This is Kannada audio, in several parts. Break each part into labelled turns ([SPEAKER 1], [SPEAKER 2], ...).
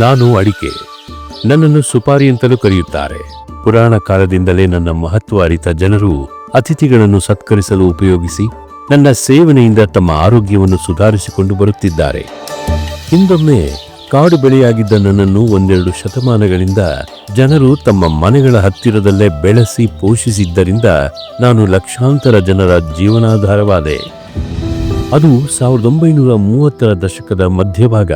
[SPEAKER 1] ನಾನು ಅಡಿಕೆ. ನನ್ನನ್ನು ಸುಪಾರಿ ಅಂತಲೂ ಕರೆಯುತ್ತಾರೆ. ಪುರಾಣ ಕಾಲದಿಂದಲೇ ನನ್ನ ಮಹತ್ವ ಅರಿತ ಜನರು ಅತಿಥಿಗಳನ್ನು ಸತ್ಕರಿಸಲು ಉಪಯೋಗಿಸಿ ನನ್ನ ಸೇವನೆಯಿಂದ ತಮ್ಮ ಆರೋಗ್ಯವನ್ನು ಸುಧಾರಿಸಿಕೊಂಡು ಬರುತ್ತಿದ್ದಾರೆ. ಹಿಂದೊಮ್ಮೆ ಕಾಡು ಬೆಳೆಯಾಗಿದ್ದ ನನ್ನನ್ನು ಒಂದೆರಡು ಶತಮಾನಗಳಿಂದ ಜನರು ತಮ್ಮ ಮನೆಗಳ ಹತ್ತಿರದಲ್ಲೇ ಬೆಳೆಸಿ ಪೋಷಿಸಿದ್ದರಿಂದ ನಾನು ಲಕ್ಷಾಂತರ ಜನರ ಜೀವನಾಧಾರವಾದೆ. ಅದು 1930ರ ದಶಕದ ಮಧ್ಯಭಾಗ.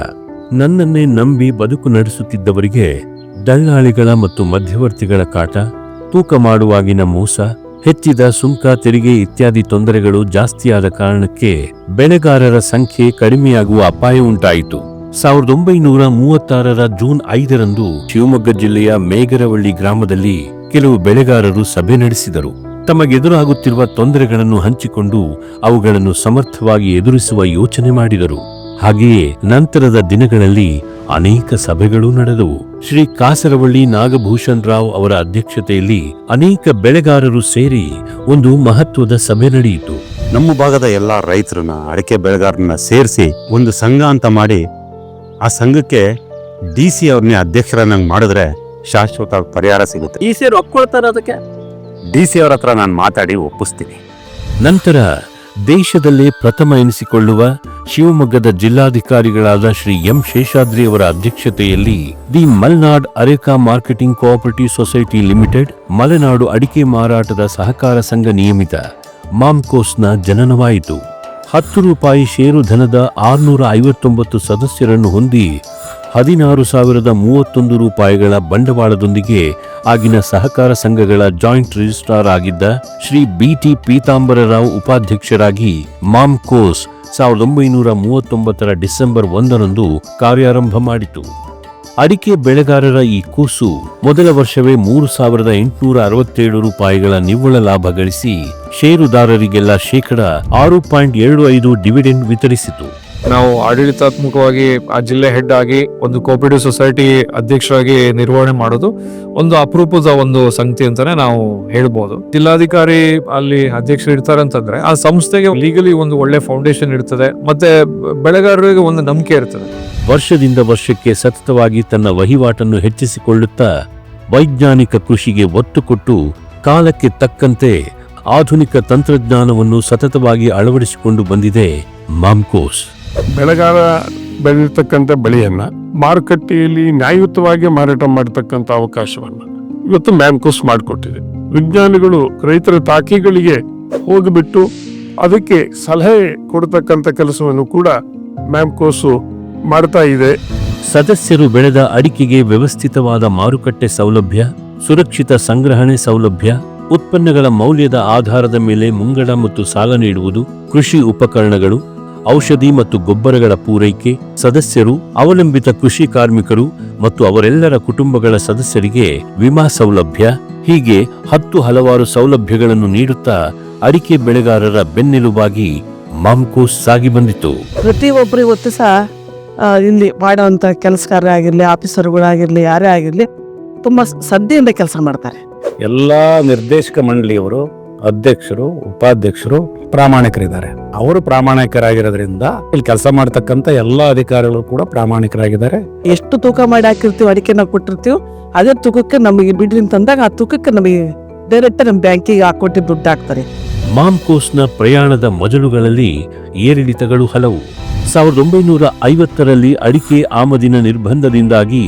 [SPEAKER 1] ನನ್ನನ್ನೇ ನಂಬಿ ಬದುಕು ನಡೆಸುತ್ತಿದ್ದವರಿಗೆ ದಲ್ಲಾಳಿಗಳ ಮತ್ತು ಮಧ್ಯವರ್ತಿಗಳ ಕಾಟ, ತೂಕ ಮಾಡುವಾಗಿನ ಮೋಸ, ಹೆಚ್ಚಿದ ಸುಂಕ, ತೆರಿಗೆ ಇತ್ಯಾದಿ ತೊಂದರೆಗಳು ಜಾಸ್ತಿಯಾದ ಕಾರಣಕ್ಕೆ ಬೆಳೆಗಾರರ ಸಂಖ್ಯೆ ಕಡಿಮೆಯಾಗುವ ಅಪಾಯ ಉಂಟಾಯಿತು. 1936ರ ಜೂನ್ 5ರಂದು ಶಿವಮೊಗ್ಗ ಜಿಲ್ಲೆಯ ಮೇಗರವಳ್ಳಿ ಗ್ರಾಮದಲ್ಲಿ ಕೆಲವು ಬೆಳೆಗಾರರು ಸಭೆ ನಡೆಸಿದರು. ತಮಗೆದುರಾಗುತ್ತಿರುವ ತೊಂದರೆಗಳನ್ನು ಹಂಚಿಕೊಂಡು ಅವುಗಳನ್ನು ಸಮರ್ಥವಾಗಿ ಎದುರಿಸುವ ಯೋಚನೆ ಮಾಡಿದರು. ಹಾಗೆಯೇ ನಂತರದ ದಿನಗಳಲ್ಲಿ ಅನೇಕ ಸಭೆಗಳು ನಡೆದವು. ಶ್ರೀ ಕಾಸರವಳ್ಳಿ ನಾಗಭೂಷಣ್ ರಾವ್ ಅವರ ಅಧ್ಯಕ್ಷತೆಯಲ್ಲಿ ಅನೇಕ ಬೆಳೆಗಾರರು ಸೇರಿ ಒಂದು ಮಹತ್ವದ ಸಭೆ ನಡೆಯಿತು.
[SPEAKER 2] ನಮ್ಮ ಭಾಗದ ಎಲ್ಲಾ ರೈತರನ್ನ, ಅಡಿಕೆ ಬೆಳೆಗಾರರನ್ನ ಸೇರಿಸಿ ಒಂದು ಸಂಘ ಅಂತ ಮಾಡಿ ಆ ಸಂಘಕ್ಕೆ DC ಅವ್ರನ್ನೇ ಅಧ್ಯಕ್ಷರನ್ನಾಗಿ ಮಾಡಿದ್ರೆ ಶಾಶ್ವತ ಪರಿಹಾರ ಸಿಗುತ್ತೆ.
[SPEAKER 3] DC ಒಪ್ಕೊಳ್ತಾರೆ. ಅದಕ್ಕೆ
[SPEAKER 2] DC ಅವ್ರ ಹತ್ರ ನಾನು ಮಾತಾಡಿ ಒಪ್ಪಿಸ್ತೀನಿ.
[SPEAKER 1] ನಂತರ ದೇಶದಲ್ಲೇ ಪ್ರಥಮ ಎನಿಸಿಕೊಳ್ಳುವ ಶಿವಮೊಗ್ಗದ ಜಿಲ್ಲಾಧಿಕಾರಿಗಳಾದ ಶ್ರೀ ಎಂ ಶೇಷಾದ್ರಿ ಅವರ ಅಧ್ಯಕ್ಷತೆಯಲ್ಲಿ the Malnad areca marketing cooperative society limited, Malenadu ಅಡಿಕೆ ಮಾರಾಟದ ಸಹಕಾರ ಸಂಘ ನಿಯಮಿತ ಮಾಮ್ಕೋಸ್ನ ಜನನವಾಯಿತು. 10 ರೂಪಾಯಿ ಷೇರು ಧನದ 659 ಸದಸ್ಯರನ್ನು ಹೊಂದಿ 16,031 ರೂಪಾಯಿಗಳ ಬಂಡವಾಳದೊಂದಿಗೆ ಆಗಿನ ಸಹಕಾರ ಸಂಘಗಳ ಜಾಯಿಂಟ್ ರಿಜಿಸ್ಟ್ರಾರ್ ಆಗಿದ್ದ ಶ್ರೀ BT ಪೀತಾಂಬರರಾವ್ ಉಪಾಧ್ಯಕ್ಷರಾಗಿ ಮಾಮ್ಕೋಸ್ 1939ರ ಡಿಸೆಂಬರ್ 1ರಂದು ಕಾರ್ಯಾರಂಭ ಮಾಡಿತು. ಅಡಿಕೆ ಬೆಳೆಗಾರರ ಈ ಕೂಸು ಮೊದಲ ವರ್ಷವೇ 3,867 ರೂಪಾಯಿಗಳ ನಿವ್ವಳ ಲಾಭ ಗಳಿಸಿ ಷೇರುದಾರರಿಗೆಲ್ಲ %6.75 ಡಿವಿಡೆಂಡ್ ವಿತರಿಸಿತು.
[SPEAKER 4] ನಾವು ಆಡಳಿತಾತ್ಮಕವಾಗಿ ಆ ಜಿಲ್ಲೆ ಹೆಡ್ ಆಗಿ ಒಂದು ಕೋಆಪರೇಟಿವ್ ಸೊಸೈಟಿ ಅಧ್ಯಕ್ಷರಾಗಿ ನಿರ್ವಹಣೆ ಮಾಡೋದು ಒಂದು ಅಪರೂಪದ ಒಂದು ಸಂಗತಿ ಅಂತಾನೆ ನಾವು ಹೇಳ್ಬೋದು. ಜಿಲ್ಲಾಧಿಕಾರಿ ಅಲ್ಲಿ ಅಧ್ಯಕ್ಷರು ಇರ್ತಾರೆ ಅಂತಂದ್ರೆ ಆ ಸಂಸ್ಥೆಗೆ ಲೀಗಲಿ ಒಂದು ಒಳ್ಳೆ ಫೌಂಡೇಶನ್ ಇರ್ತದೆ, ಮತ್ತೆ ಬೆಳೆಗಾರರಿಗೆ ಒಂದು ನಂಬಿಕೆ ಇರ್ತದೆ.
[SPEAKER 1] ವರ್ಷದಿಂದ ವರ್ಷಕ್ಕೆ ಸತತವಾಗಿ ತನ್ನ ವಹಿವಾಟನ್ನು ಹೆಚ್ಚಿಸಿಕೊಳ್ಳುತ್ತಾ ವೈಜ್ಞಾನಿಕ ಕೃಷಿಗೆ ಒತ್ತು ಕೊಟ್ಟು ಕಾಲಕ್ಕೆ ತಕ್ಕಂತೆ ಆಧುನಿಕ ತಂತ್ರಜ್ಞಾನವನ್ನು ಸತತವಾಗಿ ಅಳವಡಿಸಿಕೊಂಡು ಬಂದಿದೆ ಮಾಮ್ಕೋಸ್.
[SPEAKER 5] ಬೆಳೆಗಾರ ಬೆಳೆದಿರ್ತಕ್ಕಂಥ ಬೆಳೆಯನ್ನ ಮಾರುಕಟ್ಟೆಯಲ್ಲಿ ನ್ಯಾಯಯುತವಾಗಿ ಮಾರಾಟ ಮಾಡತಕ್ಕಂಥ ಅವಕಾಶವನ್ನ ಇವತ್ತು ಮ್ಯಾಮ್ಕೋಸ್ ಮಾಡಿಕೊಟ್ಟಿದೆ. ವಿಜ್ಞಾನಿಗಳು ರೈತರ ತಾಕಿಗಳಿಗೆ ಹೋಗಿಬಿಟ್ಟು ಅದಕ್ಕೆ ಸಲಹೆ ಕೊಡತಕ್ಕಂಥ ಕೆಲಸವನ್ನು ಕೂಡ ಮ್ಯಾಮ್ಕೋಸು ಮಾಡ್ತಾ ಇದೆ.
[SPEAKER 1] ಸದಸ್ಯರು ಬೆಳೆದ ಅಡಿಕೆಗೆ ವ್ಯವಸ್ಥಿತವಾದ ಮಾರುಕಟ್ಟೆ ಸೌಲಭ್ಯ, ಸುರಕ್ಷಿತ ಸಂಗ್ರಹಣೆ ಸೌಲಭ್ಯ, ಉತ್ಪನ್ನಗಳ ಮೌಲ್ಯದ ಆಧಾರದ ಮೇಲೆ ಮುಂಗಡ ಮತ್ತು ಸಾಲ ನೀಡುವುದು, ಕೃಷಿ ಉಪಕರಣಗಳು, ಔಷಧಿ ಮತ್ತು ಗೊಬ್ಬರಗಳ ಪೂರೈಕೆ, ಸದಸ್ಯರು, ಅವಲಂಬಿತ ಕೃಷಿ ಕಾರ್ಮಿಕರು ಮತ್ತು ಅವರೆಲ್ಲರ ಕುಟುಂಬಗಳ ಸದಸ್ಯರಿಗೆ ವಿಮಾ ಸೌಲಭ್ಯ, ಹೀಗೆ 10 ಹಲವಾರು ಸೌಲಭ್ಯಗಳನ್ನು ನೀಡುತ್ತಾ ಅಡಿಕೆ ಬೆಳೆಗಾರರ ಬೆನ್ನೆಲುಬಾಗಿ ಮಾಮ್ಕೋಸ್ ಸಾಗಿ ಬಂದಿತು.
[SPEAKER 6] ಪ್ರತಿಯೊಬ್ಬರು ಇವತ್ತು ಸಹ ಇಲ್ಲಿ ಮಾಡುವಂಥ ಕೆಲಸಗಾರ ಆಗಿರಲಿ, ಆಫೀಸರ್ಗಳಾಗಿರಲಿ, ಯಾರೇ ಆಗಿರಲಿ ತುಂಬ ಶ್ರದ್ಧೆಯಿಂದ ಕೆಲಸ ಮಾಡ್ತಾರೆ.
[SPEAKER 7] ಎಲ್ಲಾ ನಿರ್ದೇಶಕ ಮಂಡಳಿಯವರು, ಅಧ್ಯಕ್ಷರು, ಉಪಾಧ್ಯಕ್ಷರು ಪ್ರಾಮಾಣಿಕರಿದ್ದಾರೆ. ಅವರು ಪ್ರಾಮಾಣಿಕರಾಗಿರೋದ್ರಿಂದ ಇಲ್ಲಿ ಕೆಲಸ ಮಾಡ್ತಕ್ಕಂಥ ಎಲ್ಲಾ ಅಧಿಕಾರಿಗಳು ಕೂಡ ಪ್ರಾಮಾಣಿಕರಾಗಿದ್ದಾರೆ.
[SPEAKER 6] ಎಷ್ಟು ತೂಕ ಮಾಡಿ ಹಾಕಿರ್ತೀವಿ, ಅಡಿಕೆ ನಾವು ಕೊಟ್ಟಿರ್ತೀವಿ, ಅದೇ ತೂಕಕ್ಕೆ ನಮಗೆ ಬಿಡ್ರಿ ಅಂತಂದಾಗ ಆ ತೂಕಕ್ಕೆ ನಮಗೆ ಡೈರೆಕ್ಟ್ ನಮ್ಮ ಬ್ಯಾಂಕಿಗೆ ಹಾಕೊಟ್ಟು ದುಡ್ಡು ಹಾಕ್ತಾರೆ.
[SPEAKER 1] ಮಾಮ್ಕೋಸ್ನ ಪ್ರಯಾಣದ ಮಜಲುಗಳಲ್ಲಿ ಏರಿಳಿತಗಳು ಹಲವು. 1950ರಲ್ಲಿ ಅಡಿಕೆ ಆಮದಿನ ನಿರ್ಬಂಧದಿಂದಾಗಿ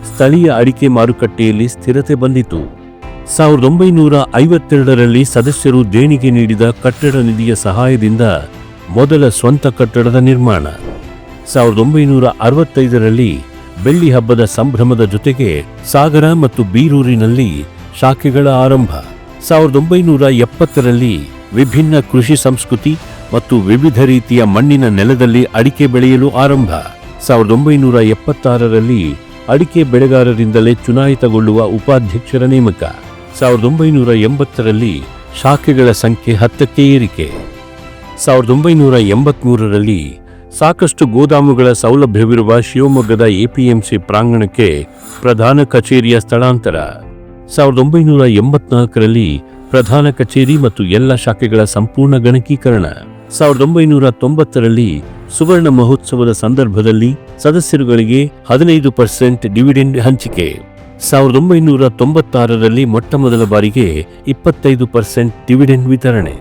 [SPEAKER 1] ಸ್ಥಳೀಯ ಅಡಿಕೆ ಮಾರುಕಟ್ಟೆಯಲ್ಲಿ ಸ್ಥಿರತೆ ಬಂದಿತು. 1952ರಲ್ಲಿ ಸದಸ್ಯರು ದೇಣಿಗೆ ನೀಡಿದ ಕಟ್ಟಡ ನಿಧಿಯ ಸಹಾಯದಿಂದ ಮೊದಲ ಸ್ವಂತ ಕಟ್ಟಡದ ನಿರ್ಮಾಣ. 1965ರಲ್ಲಿ ಬೆಳ್ಳಿ ಹಬ್ಬದ ಸಂಭ್ರಮದ ಜೊತೆಗೆ ಸಾಗರ ಮತ್ತು ಬೀರೂರಿನಲ್ಲಿ ಶಾಖೆಗಳ ಆರಂಭ. 1970ರಲ್ಲಿ ವಿಭಿನ್ನ ಕೃಷಿ ಸಂಸ್ಕೃತಿ ಮತ್ತು ವಿವಿಧ ರೀತಿಯ ಮಣ್ಣಿನ ನೆಲದಲ್ಲಿ ಅಡಿಕೆ ಬೆಳೆಯಲು ಆರಂಭ. 1976ರಲ್ಲಿ ಅಡಿಕೆ ಬೆಳೆಗಾರರಿಂದಲೇ ಚುನಾಯಿತಗೊಳ್ಳುವ ಉಪಾಧ್ಯಕ್ಷರ ನೇಮಕ. 1980ರಲ್ಲಿ ಶಾಖೆಗಳ ಸಂಖ್ಯೆ 10ಕ್ಕೆ ಏರಿಕೆ. 1983ರಲ್ಲಿ ಸಾಕಷ್ಟು ಗೋದಾಮುಗಳ ಸೌಲಭ್ಯವಿರುವ ಶಿವಮೊಗ್ಗದ APMC ಪ್ರಾಂಗಣಕ್ಕೆ ಪ್ರಧಾನ ಕಚೇರಿಯ ಸ್ಥಳಾಂತರ. 1984ರಲ್ಲಿ ಪ್ರಧಾನ ಕಚೇರಿ ಮತ್ತು ಎಲ್ಲ ಶಾಖೆಗಳ ಸಂಪೂರ್ಣ ಗಣಕೀಕರಣ. 1990ರಲ್ಲಿ ಸುವರ್ಣ ಮಹೋತ್ಸವದ ಸಂದರ್ಭದಲ್ಲಿ ಸದಸ್ಯರುಗಳಿಗೆ 15% ಡಿವಿಡೆಂಡ್ ಹಂಚಿಕೆ. 1996ರಲ್ಲಿ ಮೊಟ್ಟಮೊದಲ ಬಾರಿಗೆ 25% ಡಿವಿಡೆಂಡ್ ವಿತರಣೆ.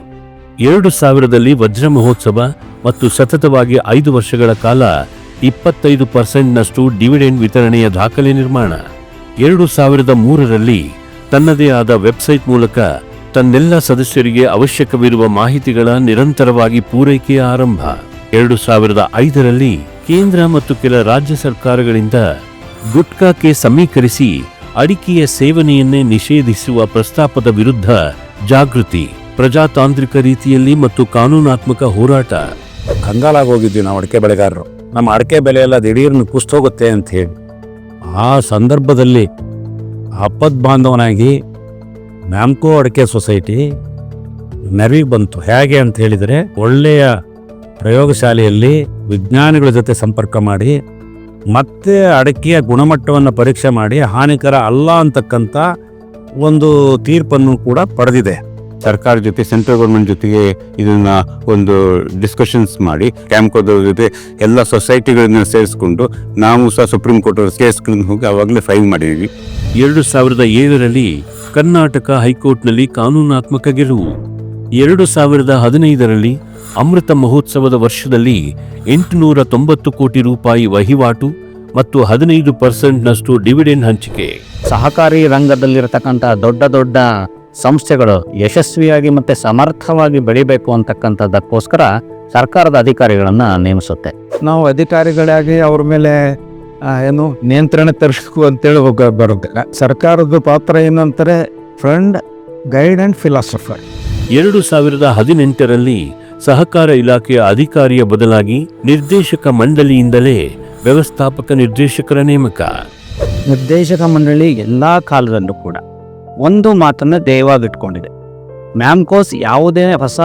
[SPEAKER 1] 2000ರಲ್ಲಿ ವಜ್ರ ಮಹೋತ್ಸವ ಮತ್ತು ಸತತವಾಗಿ 5 ವರ್ಷಗಳ ಕಾಲ 25%ನಷ್ಟು ಡಿವಿಡೆಂಡ್ ವಿತರಣೆಯ ದಾಖಲೆ ನಿರ್ಮಾಣ. 2003ರಲ್ಲಿ ತನ್ನದೇ ಆದ ವೆಬ್ಸೈಟ್ ಮೂಲಕ ತನ್ನೆಲ್ಲ ಸದಸ್ಯರಿಗೆ ಅವಶ್ಯಕವಿರುವ ಮಾಹಿತಿಗಳ ನಿರಂತರವಾಗಿ ಪೂರೈಕೆಯ ಆರಂಭ. 2005ರಲ್ಲಿ ಕೇಂದ್ರ ಮತ್ತು ಕೆಲ ರಾಜ್ಯ ಸರ್ಕಾರಗಳಿಂದ ಗುಟ್ಕಾಕ್ಕೆ ಸಮೀಕರಿಸಿ ಅಡಿಕೆಯ ಸೇವನೆಯನ್ನೇ ನಿಷೇಧಿಸುವ ಪ್ರಸ್ತಾಪದ ವಿರುದ್ಧ ಜಾಗೃತಿ, ಪ್ರಜಾತಾಂತ್ರಿಕ ರೀತಿಯಲ್ಲಿ ಮತ್ತು ಕಾನೂನಾತ್ಮಕ ಹೋರಾಟ.
[SPEAKER 7] ಕಂಗಾಲಾಗಿ ಹೋಗಿದ್ವಿ ನಾವು ಅಡಿಕೆ ಬೆಳೆಗಾರರು. ನಮ್ಮ ಅಡಿಕೆ ಬೆಲೆ ಎಲ್ಲ ದಿಢೀರ್ನು ಕುಸ್ತೋಗುತ್ತೆ ಅಂತ ಹೇಳಿ. ಆ ಸಂದರ್ಭದಲ್ಲಿ ಆಪದ್ ಬಾಂಧವನಾಗಿ ಮ್ಯಾಮ್ಕೋ ಅಡಿಕೆ ಸೊಸೈಟಿ ನೆರವಿಗೆ ಬಂತು. ಹೇಗೆ ಅಂತ ಹೇಳಿದರೆ, ಒಳ್ಳೆಯ ಪ್ರಯೋಗಶಾಲೆಯಲ್ಲಿ ವಿಜ್ಞಾನಿಗಳ ಜೊತೆ ಸಂಪರ್ಕ ಮಾಡಿ ಮತ್ತೆ ಅಡಿಕೆಯ ಗುಣಮಟ್ಟವನ್ನು ಪರೀಕ್ಷೆ ಮಾಡಿ ಹಾನಿಕರ ಅಲ್ಲ ಅಂತಕ್ಕಂಥ ಒಂದು ತೀರ್ಪನ್ನು ಕೂಡ ಪಡೆದಿದೆ.
[SPEAKER 2] ಸರ್ಕಾರ ಜೊತೆ ಸೆಂಟ್ರಲ್ ಗೌರ್ಮೆಂಟ್ ಜೊತೆಗೆ ಇದನ್ನ ಒಂದು ಡಿಸ್ಕಷನ್ಸ್ ಮಾಡಿ ಕ್ಯಾಂಪ್ಕೋದ ಜೊತೆ ಎಲ್ಲ ಸೊಸೈಟಿಗಳನ್ನ ಸೇರಿಸ್ಕೊಂಡು ನಾವು ಸಹ ಸುಪ್ರೀಂ ಕೋರ್ಟ್ ಕೇಸ್ಗಳನ್ನು ಹೋಗಿ ಅವಾಗಲೇ ಫೈಲ್ ಮಾಡಿದ್ವಿ.
[SPEAKER 1] 2007ರಲ್ಲಿ ಕರ್ನಾಟಕ ಹೈಕೋರ್ಟ್ನಲ್ಲಿ ಕಾನೂನಾತ್ಮಕ ಗೆಲುವು. 2015ರಲ್ಲಿ ಅಮೃತ ಮಹೋತ್ಸವದ ವರ್ಷದಲ್ಲಿ 890 ಕೋಟಿ ರೂಪಾಯಿ ವಹಿವಾಟು ಮತ್ತು 15%ನಷ್ಟು ಡಿವಿಡೆಂಡ್ ಹಂಚಿಕೆ.
[SPEAKER 3] ಸಹಕಾರಿ ರಂಗದಲ್ಲಿರತಕ್ಕಂಥ ದೊಡ್ಡ ದೊಡ್ಡ ಸಂಸ್ಥೆಗಳು ಯಶಸ್ವಿಯಾಗಿ ಮತ್ತು ಸಮರ್ಥವಾಗಿ ಬೆಳಿಬೇಕು ಅಂತಕ್ಕಂಥದ್ದಕ್ಕೋಸ್ಕರ ಸರ್ಕಾರದ ಅಧಿಕಾರಿಗಳನ್ನು ನೇಮಿಸುತ್ತೆ.
[SPEAKER 8] ನಾವು ಅಧಿಕಾರಿಗಳಾಗಿ ಅವ್ರ ಮೇಲೆ ನಿಯಂತ್ರಣ ತರಿಸಬೇಕು ಅಂತೇಳಿ ಬರುತ್ತಿಲ್ಲ. ಸರ್ಕಾರದ ಪಾತ್ರ ಏನಂತಾರೆ, ಫ್ರೆಂಡ್, ಗೈಡ್ ಆ್ಯಂಡ್ ಫಿಲಾಸಫರ್.
[SPEAKER 1] 2018ರಲ್ಲಿ ಸಹಕಾರ ಇಲಾಖೆಯ ಅಧಿಕಾರಿಯ ಬದಲಾಗಿ ನಿರ್ದೇಶಕ ಮಂಡಳಿಯಿಂದಲೇ ವ್ಯವಸ್ಥಾಪಕ ನಿರ್ದೇಶಕರ ನೇಮಕ.
[SPEAKER 3] ನಿರ್ದೇಶಕ ಮಂಡಳಿ ಎಲ್ಲ ಕಾಲದಲ್ಲೂ ಕೂಡ ಒಂದು ಮಾತನ್ನು ಧ್ಯೇಯವಾಗಿಟ್ಕೊಂಡಿದೆ. ಮ್ಯಾಮ್ಕೋಸ್ ಯಾವುದೇ ಹೊಸ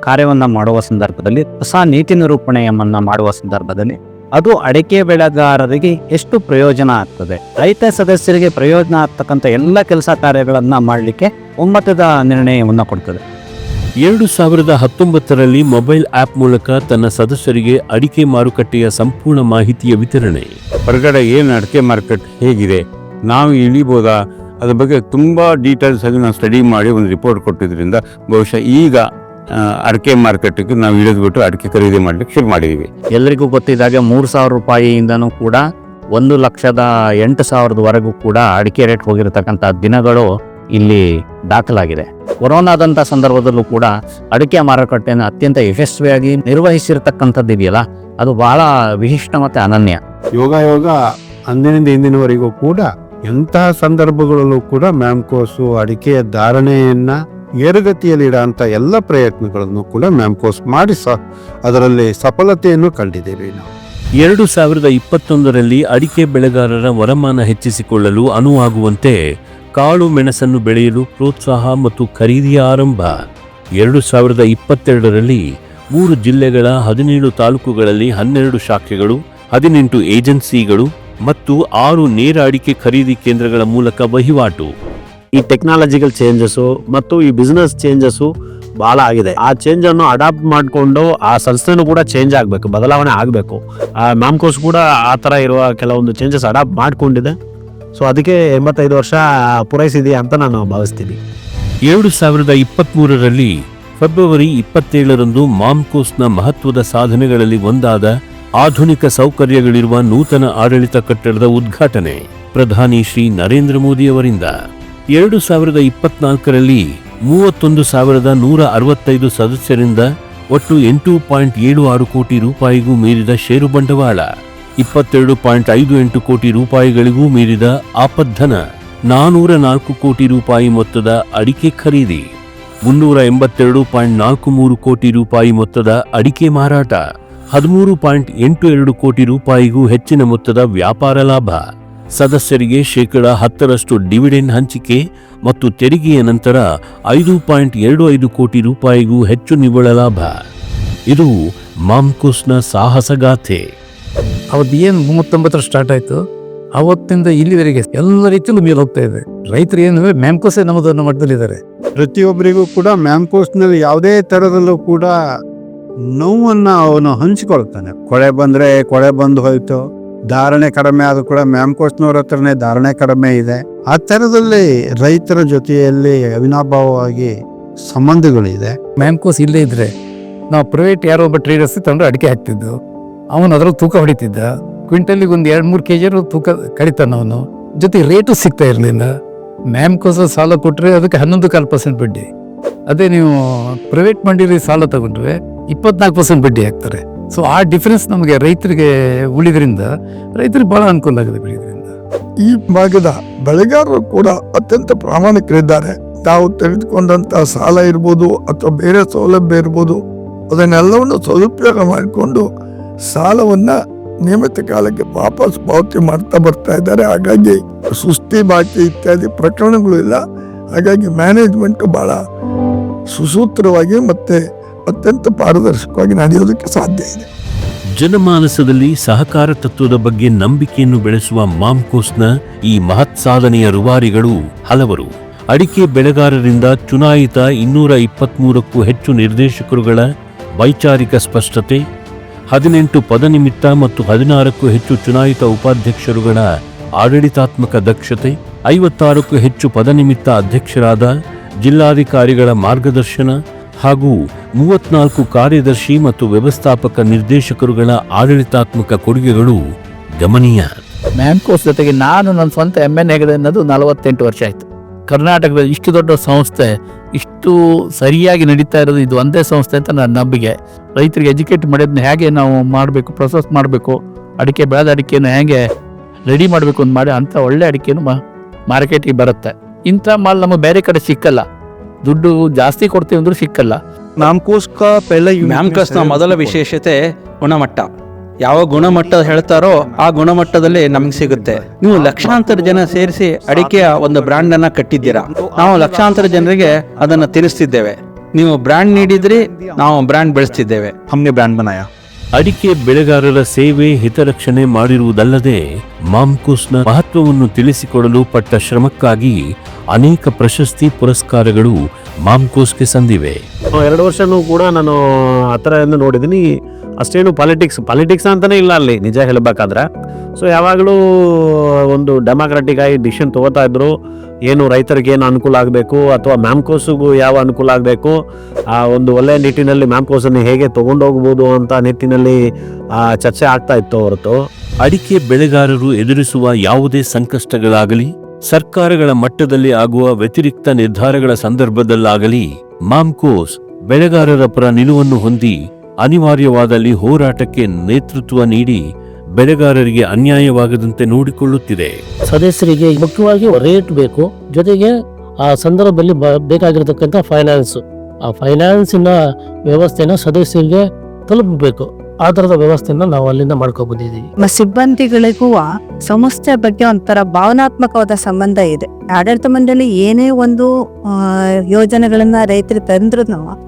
[SPEAKER 3] ಕಾರ್ಯವನ್ನು ಮಾಡುವ ಸಂದರ್ಭದಲ್ಲಿ, ಹೊಸ ನೀತಿ ನಿರೂಪಣೆಯನ್ನು ಮಾಡುವ ಸಂದರ್ಭದಲ್ಲಿ ಅದು ಅಡಿಕೆ ಬೆಳೆಗಾರರಿಗೆ ಎಷ್ಟು ಪ್ರಯೋಜನ ಆಗ್ತದೆ, ರೈತ ಸದಸ್ಯರಿಗೆ ಪ್ರಯೋಜನ ಆಗ್ತಕ್ಕಂಥ ಎಲ್ಲ ಕೆಲಸ ಕಾರ್ಯಗಳನ್ನು ಮಾಡಲಿಕ್ಕೆ ಒಮ್ಮತದ ನಿರ್ಣಯವನ್ನು ಕೊಡ್ತದೆ.
[SPEAKER 1] 2019ರಲ್ಲಿ ಮೊಬೈಲ್ ಆಪ್ ಮೂಲಕ ತನ್ನ ಸದಸ್ಯರಿಗೆ ಅಡಿಕೆ ಮಾರುಕಟ್ಟೆಯ ಸಂಪೂರ್ಣ ಮಾಹಿತಿಯ ವಿತರಣೆ.
[SPEAKER 2] ಹೊರಗಡೆ ಏನು ಅಡಿಕೆ ಮಾರ್ಕೆಟ್ ಹೇಗಿದೆ, ನಾವು ಇಳಿಬೋದಾ, ಅದ್ರ ಬಗ್ಗೆ ತುಂಬ ಡೀಟೇಲ್ಸ್ ಆಗಿ ನಾವು ಸ್ಟಡಿ ಮಾಡಿ ಒಂದು ರಿಪೋರ್ಟ್ ಕೊಟ್ಟಿದ್ದರಿಂದ ಬಹುಶಃ ಈಗ ಅಡಿಕೆ ಮಾರ್ಕೆಟ್ಗೆ ನಾವು ಇಳಿದ್ಬಿಟ್ಟು ಅಡಿಕೆ ಖರೀದಿ ಮಾಡಲಿಕ್ಕೆ ಶುರು ಮಾಡಿದ್ದೀವಿ.
[SPEAKER 3] ಎಲ್ಲರಿಗೂ ಗೊತ್ತಿದ್ದಾಗೆ 3,000 ರೂಪಾಯಿಯಿಂದನೂ ಕೂಡ 1,08,000ವರೆಗೂ ಕೂಡ ಅಡಿಕೆ ರೇಟ್ ಹೋಗಿರತಕ್ಕಂಥ ದಿನಗಳು ಇಲ್ಲಿ ದಾಖಲಾಗಿದೆ. ಕೊರೋನಾದಂಥ ಸಂದರ್ಭದಲ್ಲೂ ಕೂಡ ಅಡಿಕೆ ಮಾರುಕಟ್ಟೆಯನ್ನು ಅತ್ಯಂತ ಯಶಸ್ವಿಯಾಗಿ ನಿರ್ವಹಿಸಿರ್ತಕ್ಕಂಥದ್ದು ಇದೆಯಲ್ಲ, ಅದು ಬಹಳ ವಿಶಿಷ್ಟ ಮತ್ತು ಅನನ್ಯ.
[SPEAKER 9] ಯೋಗ ಅಂದಿನಿಂದ ಇಂದಿನವರೆಗೂ ಕೂಡ ಎಂತಹ ಸಂದರ್ಭಗಳಲ್ಲೂ ಕೂಡ ಮ್ಯಾಮ್ಕೋಸು ಅಡಿಕೆಯ ಧಾರಣೆಯನ್ನ ಏರುಗತಿಯಲ್ಲಿಡುವಂಥ ಎಲ್ಲ ಪ್ರಯತ್ನಗಳನ್ನು ಕೂಡ ಮ್ಯಾಮ್ಕೋಸ್ ಮಾಡಿ ಅದರಲ್ಲಿ ಸಫಲತೆಯನ್ನು ಕಂಡಿದ್ದೇವೆ ನಾವು.
[SPEAKER 1] 2021ರಲ್ಲಿ ಅಡಿಕೆ ಬೆಳೆಗಾರರ ವರಮಾನ ಹೆಚ್ಚಿಸಿಕೊಳ್ಳಲು ಅನುವಾಗುವಂತೆ ಕಾಳು ಮೆಣಸನ್ನು ಬೆಳೆಯಲು ಪ್ರೋತ್ಸಾಹ ಮತ್ತು ಖರೀದಿಯ ಆರಂಭ. 2022ರಲ್ಲಿ 3 ಜಿಲ್ಲೆಗಳ 17 ತಾಲೂಕುಗಳಲ್ಲಿ 12 ಶಾಖೆಗಳು, 18 ಏಜೆನ್ಸಿಗಳು ಮತ್ತು 6 ನೇರ ಅಡಿಕೆ ಖರೀದಿ ಕೇಂದ್ರಗಳ ಮೂಲಕ ವಹಿವಾಟು.
[SPEAKER 7] ಈ ಟೆಕ್ನಾಲಜಿಕಲ್ ಚೇಂಜಸ್ಸು ಮತ್ತು ಈ ಬಿಸ್ನೆಸ್ ಚೇಂಜಸ್ಸು ಭಾಳ ಆಗಿದೆ. ಆ ಚೇಂಜನ್ನು ಅಡಾಪ್ಟ್ ಮಾಡಿಕೊಂಡು ಆ ಸಂಸ್ಥೆನೂ ಕೂಡ ಚೇಂಜ್ ಆಗಬೇಕು, ಬದಲಾವಣೆ ಆಗಬೇಕು. ಮ್ಯಾಮ್ಕೋಸ್ ಕೂಡ ಆ ಥರ ಇರುವ ಕೆಲವೊಂದು ಚೇಂಜಸ್ ಅಡಾಪ್ಟ್ ಮಾಡಿಕೊಂಡಿದೆ. ಸೊ ಅದಕ್ಕೆ 85 ವರ್ಷ ಪೂರೈಸಿದೆಯಾ ಅಂತ ನಾನು ಭಾವಿಸ್ತೀನಿ.
[SPEAKER 1] 2023ರಲ್ಲಿ ಫೆಬ್ರವರಿ 27ರಂದು ಮಾಮ್ಕೋಸ್ನ ಮಹತ್ವದ ಸಾಧನೆಗಳಲ್ಲಿ ಒಂದಾದ ಆಧುನಿಕ ಸೌಕರ್ಯಗಳಿರುವ ನೂತನ ಆಡಳಿತ ಕಟ್ಟಡದ ಉದ್ಘಾಟನೆ ಪ್ರಧಾನಿ ಶ್ರೀ ನರೇಂದ್ರ ಮೋದಿಯವರಿಂದ. 2024ರಲ್ಲಿ 31,165 ಸದಸ್ಯರಿಂದ ಒಟ್ಟು 8.76 ಕೋಟಿ ರೂಪಾಯಿಗೂ ಮೀರಿದ ಷೇರು ಬಂಡವಾಳ, 22.58 ಕೋಟಿ ರೂಪಾಯಿಗಳಿಗೂ ಮೀರಿದ ಆಪದ್ಧನ, 404 ಕೋಟಿ ರೂಪಾಯಿ ಮೊತ್ತದ ಅಡಿಕೆ ಖರೀದಿ, 382.43 ಕೋಟಿ ರೂಪಾಯಿ ಮೊತ್ತದ ಅಡಿಕೆ ಮಾರಾಟ, 13.82 ಕೋಟಿ ರೂಪಾಯಿಗೂ ಹೆಚ್ಚಿನ ಮೊತ್ತದ ವ್ಯಾಪಾರ ಲಾಭ, ಸದಸ್ಯರಿಗೆ ಶೇಕಡ 10ರಷ್ಟು ಡಿವಿಡೆಂಡ್ ಹಂಚಿಕೆ ಮತ್ತು ತೆರಿಗೆಯ ನಂತರ 5.25 ಕೋಟಿ ರೂಪಾಯಿಗೂ ಹೆಚ್ಚು ನಿವ್ವಳ ಲಾಭ. ಇದು ಮಾಮ್ಕೋಸ್ನ ಸಾಹಸಗಾಥೆ.
[SPEAKER 8] ಅವತ್ತು ಏನು 39 ಸ್ಟಾರ್ಟ್ ಆಯ್ತು, ಅವತ್ತಿಂದ ಇಲ್ಲಿವರೆಗೆ ಎಲ್ಲ ರೀತಿಯಲ್ಲೂ ಮೇಲೆ ಹೋಗ್ತಾ ಇದೆ. ರೈತರು ಏನು ಮ್ಯಾಮ್ಕೋಸೇ ನಮ್ಮದನ್ನು ಮಟ್ಟದಲ್ಲಿದ್ದಾರೆ.
[SPEAKER 9] ಪ್ರತಿಯೊಬ್ಬರಿಗೂ ಕೂಡ ಮ್ಯಾಮ್ಕೋಸ್ನಲ್ಲಿ ಯಾವುದೇ ಥರದಲ್ಲೂ ಕೂಡ ನೋವನ್ನು ಅವನು ಹಂಚಿಕೊಳ್ತಾನೆ. ಕೊಳೆ ಬಂದರೆ ಕೊಳೆ ಬಂದು ಹೋಯ್ತು, ಧಾರಣೆ ಕಡಿಮೆ ಆದ್ರೂ ಕೂಡ ಮ್ಯಾಮ್ಕೋಸ್ನವ್ರ ಹತ್ರನೇ ಧಾರಣೆ ಕಡಿಮೆ ಇದೆ. ಆ ಥರದಲ್ಲಿ ರೈತರ ಜೊತೆಯಲ್ಲಿ ಅವಿನಾಭಾವವಾಗಿ ಸಂಬಂಧಗಳಿದೆ.
[SPEAKER 8] ಮ್ಯಾಮ್ಕೋಸ್ ಇಲ್ಲೇ ಇದ್ರೆ ನಾವು ಪ್ರೈವೇಟ್ ಯಾರೋ ಒಬ್ಬ ಟ್ರೇಡರ್ಸ್ ತಂದ್ರೆ ಅಡಿಕೆ ಹಾಕ್ತಿದ್ದು, ಅವನು ಅದ್ರಲ್ಲಿ ತೂಕ ಹೊಡಿತಿದ್ದ, ಕ್ವಿಂಟಲಿಗೆ ಒಂದು 2-3 kg ತೂಕ ಕಡಿತಾನ ಅವನು. ಜೊತೆ ರೇಟು ಸಿಗ್ತಾ ಇರಲಿಲ್ಲ. ಮ್ಯಾಮ್ಕೋಸ್ ಸಾಲ ಕೊಟ್ಟರೆ ಅದಕ್ಕೆ 11.25% ಬಡ್ಡಿ. ಅದೇ ನೀವು ಪ್ರೈವೇಟ್ ಮಂಡಿಲಿ ಸಾಲ ತಗೊಂಡ್ರೆ 24% ಬಡ್ಡಿ ಹಾಕ್ತಾರೆ. ಸೊ ಆ ಡಿಫರೆನ್ಸ್ ನಮಗೆ ರೈತರಿಗೆ ಉಳಿದ್ರಿಂದ ರೈತರಿಗೆ ಬಹಳ ಅನುಕೂಲ ಆಗಿದೆ ಬೆಳೆಯೋದ್ರಿಂದ.
[SPEAKER 5] ಈ ಭಾಗದ ಬೆಳೆಗಾರರು ಕೂಡ ಅತ್ಯಂತ ಪ್ರಾಮಾಣಿಕರಿದ್ದಾರೆ. ತಾವು ತೆಗೆದುಕೊಂಡಂತ ಸಾಲ ಇರ್ಬೋದು ಅಥವಾ ಬೇರೆ ಸೌಲಭ್ಯ ಇರ್ಬೋದು, ಅದನ್ನೆಲ್ಲವನ್ನು ಸದುಪಯೋಗ ಮಾಡಿಕೊಂಡು ಸಾಲವನ್ನ ನಿಯಮಿತ ಕಾಲಕ್ಕೆ ವಾಪಸ್ ಪಾವತಿ ಮಾಡ್ತಾ ಬರ್ತಾ ಇದ್ದಾರೆ. ಹಾಗಾಗಿ ಸುಸ್ತಿ ಬಾಕಿ ಇತ್ಯಾದಿ ಪ್ರಕರಣಗಳು ಇಲ್ಲ. ಹಾಗಾಗಿ ಮ್ಯಾನೇಜ್ಮೆಂಟ್ ಬಹಳ ಸುಸೂತ್ರವಾಗಿ ಮತ್ತೆ ಅತ್ಯಂತ ಪಾರದರ್ಶಕವಾಗಿ ನಡೆಯೋದಕ್ಕೆ ಸಾಧ್ಯ ಇದೆ.
[SPEAKER 1] ಜನಮಾನಸದಲ್ಲಿ ಸಹಕಾರ ತತ್ವದ ಬಗ್ಗೆ ನಂಬಿಕೆಯನ್ನು ಬೆಳೆಸುವ ಮಾಮ್ಕೋಸ್ನ ಈ ಮಹತ್ ಸಾಧನೆಯ ರೂವಾರಿಗಳು ಹಲವರು. ಅಡಿಕೆ ಬೆಳೆಗಾರರಿಂದ ಚುನಾಯಿತ 223ಕ್ಕೂ ಹೆಚ್ಚು ನಿರ್ದೇಶಕರುಗಳ ವೈಚಾರಿಕ ಸ್ಪಷ್ಟತೆ, 18 ಪದನಿಮಿತ್ತ ಮತ್ತು 16ಕ್ಕೂ ಹೆಚ್ಚು ಚುನಾಯಿತ ಉಪಾಧ್ಯಕ್ಷರುಗಳ ಆಡಳಿತಾತ್ಮಕ ದಕ್ಷತೆ, 56ಕ್ಕೂ ಹೆಚ್ಚು ಪದನಿಮಿತ್ತ ಅಧ್ಯಕ್ಷರಾದ ಜಿಲ್ಲಾಧಿಕಾರಿಗಳ ಮಾರ್ಗದರ್ಶನ ಹಾಗೂ 34 ಕಾರ್ಯದರ್ಶಿ ಮತ್ತು ವ್ಯವಸ್ಥಾಪಕ ನಿರ್ದೇಶಕರುಗಳ ಆಡಳಿತಾತ್ಮಕ ಕೊಡುಗೆಗಳು ಗಮನೀಯ.
[SPEAKER 10] ಮ್ಯಾಮ್ಕೋಸ್ ಜೊತೆಗೆ ನಾನು ನನ್ನ ಸ್ವಂತ MN ಆಗಿದೆ ಅನ್ನೋದು 48 ವರ್ಷ ಆಯಿತು. ಕರ್ನಾಟಕದ ಇಷ್ಟು ದೊಡ್ಡ ಸಂಸ್ಥೆ ಇಷ್ಟು ಸರಿಯಾಗಿ ನಡೀತಾ ಇರೋದು ಇದು ಒಂದೇ ಸಂಸ್ಥೆ ಅಂತ ನನ್ನ ನಂಬಿಕೆ. ರೈತರಿಗೆ ಎಜುಕೇಟ್ ಮಾಡೋದನ್ನ ಹೇಗೆ ನಾವು ಮಾಡಬೇಕು, ಪ್ರೊಸೆಸ್ ಮಾಡಬೇಕು, ಅಡಿಕೆ ಬೆಳೆದ ಅಡಿಕೆಯನ್ನು ಹೇಗೆ ರೆಡಿ ಮಾಡಬೇಕು ಅಂತ ಮಾಡಿ ಅಂಥ ಒಳ್ಳೆ ಅಡಿಕೆನು ಮಾರ್ಕೆಟಿಗೆ ಬರುತ್ತೆ. ಇಂಥ ಮಾಲ್ ನಮಗೆ ಬೇರೆ ಕಡೆ ಸಿಕ್ಕಲ್ಲ. ದುಡ್ಡು ಜಾಸ್ತಿ ಕೊಡ್ತೀವಿ ಅಂದ್ರೂ ಸಿಕ್ಕಲ್ಲ.
[SPEAKER 11] ಮ್ಯಾಮ್ಕೋಸ್ನ ಮೊದಲ ವಿಶೇಷತೆ ಗುಣಮಟ್ಟ. ಯಾವ ಗುಣಮಟ್ಟ ಹೇಳ್ತಾರೋ ಆ ಗುಣಮಟ್ಟದಲ್ಲಿ ನಮ್ಗೆ ಸಿಗುತ್ತೆ. ನೀವು ಲಕ್ಷಾಂತರ ಜನ ಸೇರಿಸಿ ಅಡಿಕೆಯ ಒಂದು ಬ್ರ್ಯಾಂಡ್ ಅನ್ನ ಕಟ್ಟಿದ್ದೀರಾ. ನಾವು ಲಕ್ಷಾಂತರ ಜನರಿಗೆ ಅದನ್ನ ತಿಳಿಸ್ತಿದ್ದೇವೆ. ನೀವು ಬ್ರ್ಯಾಂಡ್ ನೀಡಿದ್ರಿ, ನಾವು ಬ್ರ್ಯಾಂಡ್ ಬೆಳೆಸ್ತಿದ್ದೇವೆ. ಹಮ್ನೆ ಬ್ರ್ಯಾಂಡ್ ಬನಾಯ.
[SPEAKER 1] ಅಡಿಕೆ ಬೆಳೆಗಾರರ ಸೇವೆ ಹಿತರಕ್ಷಣೆ ಮಾಡಿರುವುದಲ್ಲದೆ ಮಾಮ್ಕೋಸ್ನ ಮಹತ್ವವನ್ನು ತಿಳಿಸಿಕೊಡಲು ಪಟ್ಟ ಶ್ರಮಕ್ಕಾಗಿ ಅನೇಕ ಪ್ರಶಸ್ತಿ ಪುರಸ್ಕಾರಗಳು ಮಾಮ್ಕೋಸ್ಗೆ ಸಂದಿವೆ.
[SPEAKER 12] 2 ವರ್ಷನೂ ಕೂಡ ನಾನು ಆ ಥರ ನೋಡಿದ್ದೀನಿ. ಅಷ್ಟೇನು ಪಾಲಿಟಿಕ್ಸ್ ಅಂತಾನೆ ಇಲ್ಲ ಅಲ್ಲಿ ನಿಜ ಹೇಳಬೇಕಾದ್ರೆ. ಸೊ ಯಾವಾಗಲೂ ಒಂದು ಡೆಮಾಕ್ರೆಟಿಕ್ ಆಗಿ ಡಿಸಿಷನ್ ತಗೋತಾ ಇದ್ರು. ಏನು ರೈತರಿಗೆ ಏನು ಅನುಕೂಲ ಆಗಬೇಕು ಅಥವಾ ಮ್ಯಾಮ್ಕೋಸ್ಗೂ ಯಾವ ಅನುಕೂಲ ಆಗಬೇಕು, ಆ ಒಂದು ಒಳ್ಳೆಯ ನಿಟ್ಟಿನಲ್ಲಿ ಮ್ಯಾಮ್ಕೋಸನ್ನು ಹೇಗೆ ತೊಗೊಂಡೋಗ್ಬೋದು ಅಂತ ನಿಟ್ಟಿನಲ್ಲಿ ಚರ್ಚೆ ಆಗ್ತಾ ಇತ್ತು ಹೊರತು
[SPEAKER 1] ಅಡಿಕೆ ಬೆಳೆಗಾರರು ಎದುರಿಸುವ ಯಾವುದೇ ಸಂಕಷ್ಟಗಳಾಗಲಿ, ಸರ್ಕಾರಗಳ ಮಟ್ಟದಲ್ಲಿ ಆಗುವ ವ್ಯತಿರಿಕ್ತ ನಿರ್ಧಾರಗಳ ಸಂದರ್ಭದಲ್ಲಾಗಲಿ ಮಾಮ್ಕೋಸ್ ಬೆಳೆಗಾರರ ಪರ ನಿಲುವನ್ನು ಹೊಂದಿ ಅನಿವಾರ್ಯವಾದಲ್ಲಿ ಹೋರಾಟಕ್ಕೆ ನೇತೃತ್ವ ನೀಡಿ ಬೆಳೆಗಾರರಿಗೆ ಅನ್ಯಾಯವಾಗದಂತೆ ನೋಡಿಕೊಳ್ಳುತ್ತಿದೆ.
[SPEAKER 13] ಸದಸ್ಯರಿಗೆ ಮುಖ್ಯವಾಗಿ ರೇಟ್ ಬೇಕು, ಜೊತೆಗೆ ಆ ಸಂದರ್ಭದಲ್ಲಿ ಬೇಕಾಗಿರತಕ್ಕಂಥ ಆ ಫೈನಾನ್ಸಿನ ವ್ಯವಸ್ಥೆನ ಸದಸ್ಯರಿಗೆ ತಲುಪಬೇಕು. ಆ ಥರದ ವ್ಯವಸ್ಥೆನ ನಾವು ಅಲ್ಲಿಂದ ಮಾಡ್ಕೊಬಂದಿದ್ದೀವಿ.
[SPEAKER 6] ಸಿಬ್ಬಂದಿಗಳಿಗೂ ಸಂಸ್ಥೆ ಬಗ್ಗೆ ಒಂಥರ ಭಾವನಾತ್ಮಕವಾದ ಸಂಬಂಧ ಇದೆ. ಆಡಳಿತ ಮಂಡಳಿ ಏನೇ ಒಂದು ಯೋಜನೆಗಳನ್ನ ರೈತರು ತಂದ್ರು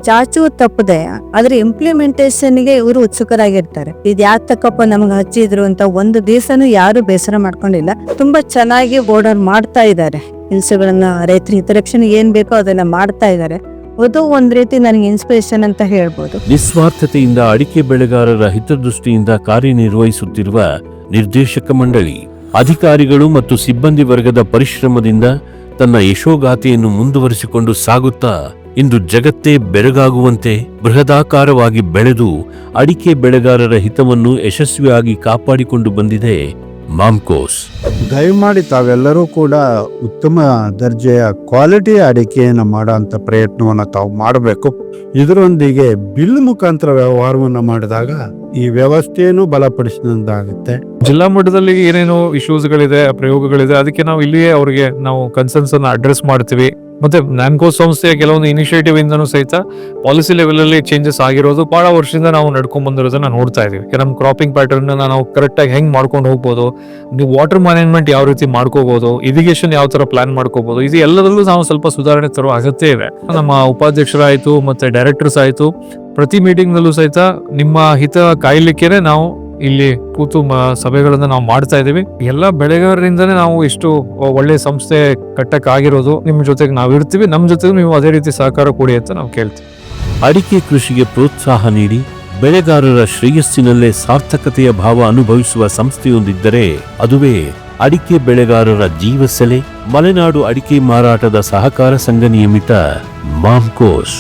[SPEAKER 6] ಚಾಚು ತಪ್ಪದೆ ಅದ್ರ ಇಂಪ್ಲಿಮೆಂಟೇಷನ್ಗೆ ಇವರು ಉತ್ಸುಕರಾಗಿರ್ತಾರೆ. ಇದು ಯಾಕೆ ತಕ್ಕಪ್ಪ ನಮ್ಗೆ ಹಚ್ಚಿದ್ರು ಅಂತ ಒಂದು ದಿವಸನೂ ಯಾರು ಬೇಸರ ಮಾಡ್ಕೊಂಡಿಲ್ಲ. ತುಂಬಾ ಚೆನ್ನಾಗಿ ಬೋರ್ಡರ್ ಮಾಡ್ತಾ ಇದ್ದಾರೆ. ಕೆಲಸಗಳನ್ನ ರೈತರ ಹಿತರಕ್ಷಣೆ ಏನ್ ಬೇಕೋ ಅದನ್ನ ಮಾಡ್ತಾ ಇದ್ದಾರೆ. ಅದು ಒಂದ್ ರೀತಿ ನನಗೆ ಇನ್ಸ್ಪಿರೇಷನ್ ಅಂತ ಹೇಳ್ಬೋದು.
[SPEAKER 1] ನಿಸ್ವಾರ್ಥತೆಯಿಂದ ಅಡಿಕೆ ಬೆಳೆಗಾರರ ಹಿತದೃಷ್ಟಿಯಿಂದ ಕಾರ್ಯನಿರ್ವಹಿಸುತ್ತಿರುವ ನಿರ್ದೇಶಕ ಮಂಡಳಿ, ಅಧಿಕಾರಿಗಳು ಮತ್ತು ಸಿಬ್ಬಂದಿ ವರ್ಗದ ಪರಿಶ್ರಮದಿಂದ ತನ್ನ ಯಶೋಗಾಥೆಯನ್ನು ಮುಂದುವರಿಸಿಕೊಂಡು ಸಾಗುತ್ತಾ ಇಂದು ಜಗತ್ತೇ ಬೆರಗಾಗುವಂತೆ ಬೃಹದಾಕಾರವಾಗಿ ಬೆಳೆದು ಅಡಿಕೆ ಬೆಳೆಗಾರರ ಹಿತವನ್ನು ಯಶಸ್ವಿಯಾಗಿ ಕಾಪಾಡಿಕೊಂಡು ಬಂದಿದೆ ಮಾಮ್ಕೋಸ್.
[SPEAKER 9] ದಯಮಾಡಿ ತಾವೆಲ್ಲರೂ ಕೂಡ ಉತ್ತಮ ದರ್ಜೆಯ ಕ್ವಾಲಿಟಿಯ ಅಡಿಕೆಯನ್ನು ಮಾಡೋಂಥ ಪ್ರಯತ್ನವನ್ನು ತಾವು ಮಾಡಬೇಕು. ಇದರೊಂದಿಗೆ ಬಿಲ್ ಮುಖಾಂತರ ವ್ಯವಹಾರವನ್ನು ಮಾಡಿದಾಗ ಈ ವ್ಯವಸ್ಥೆಯನ್ನು ಬಲಪಡಿಸಿದಂತಾಗುತ್ತೆ.
[SPEAKER 4] ಜಿಲ್ಲಾ ಮಟ್ಟದಲ್ಲಿ ಏನೇನು ಇಶ್ಯೂಸ್ಗಳಿದೆ, ಪ್ರಯೋಗಗಳಿದೆ, ಅದಕ್ಕೆ ನಾವು ಇಲ್ಲಿಯೇ ಅವರಿಗೆ ನಾವು ಕನ್ಸರ್ನ್ಸ್ ಅನ್ನ ಅಡ್ರೆಸ್ ಮಾಡ್ತೀವಿ. ಮತ್ತೆ ಮ್ಯಾಮ್ಕೋಸ್ ಸಂಸ್ಥೆಯ ಕೆಲವೊಂದು ಇನಿಷಿಯೇಟಿವ್ ಇಂದನೂ ಸಹಿತ ಪಾಲಿಸಿ ಲೆವೆಲ್ ಅಲ್ಲಿ ಚೇಂಜಸ್ ಆಗಿರೋದು ಬಹಳ ವರ್ಷದಿಂದ ನಾವು ನಡ್ಕೊಂಡ್ ಬಂದಿರೋದನ್ನ ನೋಡ್ತಾ ಇದೀವಿ. ನಮ್ಮ ಕ್ರಾಪಿಂಗ್ ಪ್ಯಾಟರ್ನ್ ನಾವು ಕರೆಕ್ಟ್ ಆಗಿ ಹೆಂಗ್ ಮಾಡ್ಕೊಂಡು ಹೋಗ್ಬೋದು, ನೀವು ವಾಟರ್ ಮ್ಯಾನೇಜ್ಮೆಂಟ್ ಯಾವ ರೀತಿ ಮಾಡ್ಕೋಬಹುದು, ಇರಿಗೇಷನ್ ಯಾವ ತರ ಪ್ಲಾನ್ ಮಾಡ್ಕೋಬಹುದು, ಇದು ಎಲ್ಲದರಲ್ಲೂ ನಾವು ಸ್ವಲ್ಪ ಸುಧಾರಣೆ ತರುವ ಅಗತ್ಯ ಇದೆ. ನಮ್ಮ ಉಪಾಧ್ಯಕ್ಷರಾಯ್ತು ಮತ್ತೆ ಡೈರೆಕ್ಟರ್ಸ್ ಆಯ್ತು, ಪ್ರತಿ ಮೀಟಿಂಗ್ ನಲ್ಲೂ ಸಹಿತ ನಿಮ್ಮ ಹಿತ ಕಾಯ್ಲಿಕ್ಕೇನೆ ನಾವು ಇಲ್ಲಿ ಕೂತು ಸಭೆಗಳನ್ನ ನಾವು ಮಾಡ್ತಾ ಇದೀವಿ. ಎಲ್ಲ ಬೆಳೆಗಾರರಿಂದನೇ ನಾವು ಇಷ್ಟು ಒಳ್ಳೆ ಸಂಸ್ಥೆ ಕಟ್ಟಕ್ ಆಗಿರೋದು. ನಿಮ್ ಜೊತೆಗೆ ನಾವು ಇರ್ತೀವಿ, ನಮ್ ಜೊತೆಗೂ ನೀವು ಅದೇ ರೀತಿ ಸಹಕಾರ ಕೊಡಿ ಅಂತ ನಾವು ಕೇಳ್ತೀವಿ.
[SPEAKER 1] ಅಡಿಕೆ ಕೃಷಿಗೆ ಪ್ರೋತ್ಸಾಹ ನೀಡಿ ಬೆಳೆಗಾರರ ಶ್ರೇಯಸ್ಸಿನಲ್ಲೇ ಸಾರ್ಥಕತೆಯ ಭಾವ ಅನುಭವಿಸುವ ಸಂಸ್ಥೆಯೊಂದಿದ್ದರೆ ಅದುವೇ ಅಡಿಕೆ ಬೆಳೆಗಾರರ ಜೀವಸೆಲೆ ಮಲೆನಾಡು ಅಡಿಕೆ ಮಾರಾಟದ ಸಹಕಾರ ಸಂಘ ನಿಯಮಿತ ಮಾಮ್ಕೋಸ್.